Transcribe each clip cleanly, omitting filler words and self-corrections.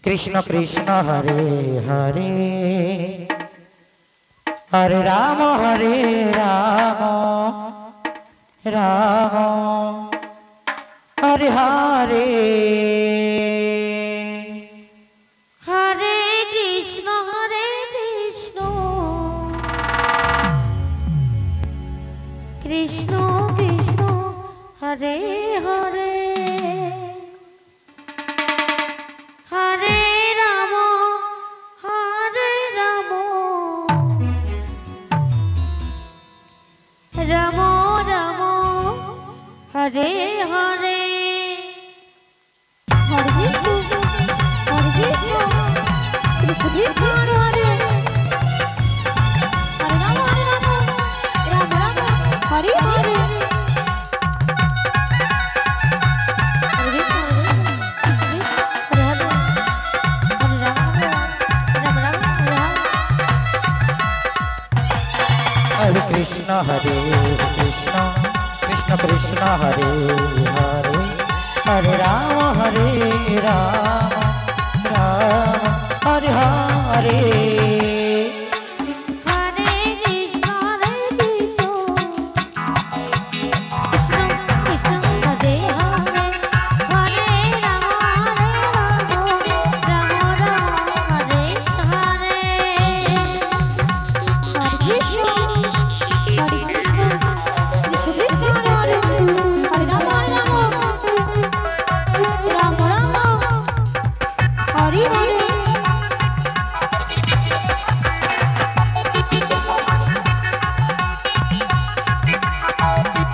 Krishna Krishna Hare Hare Hare Ram Ram Hare Hare Hare Krishna Krishna Krishna Hare Hare Hare Ram Ram Ram Hare Hare Hare Krishna Krishna Krishna Hare Hare Hare Ram Hare Hare Hare Krishna Krishna Krishna Krishna Hare Hare Hare Ram Ram Hare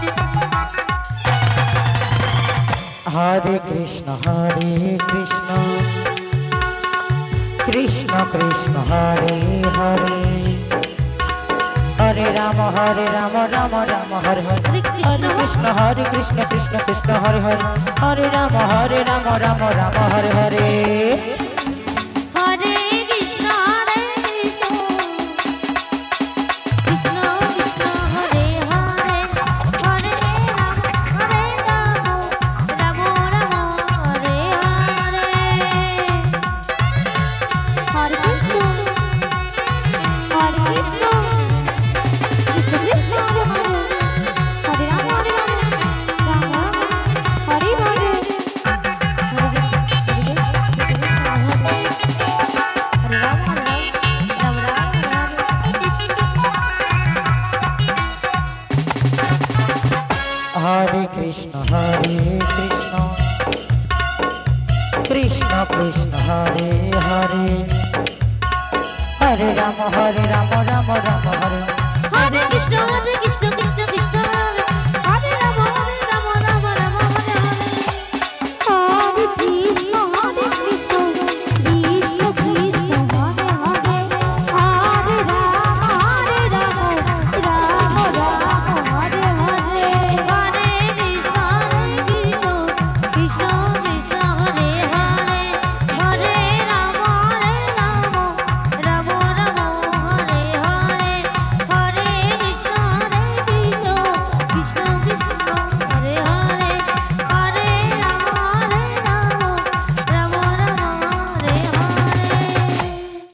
Hare Hare Krishna Krishna Krishna Hare Hare Hare Ram Ram Ram Hare Hare Hare Krishna Krishna Krishna Hare Hare Hare Ram Ram Ram Hare Hare Hare Krishna Krishna Krishna Hare Hare Hare Ram Ram Ram Hare Hare Krishna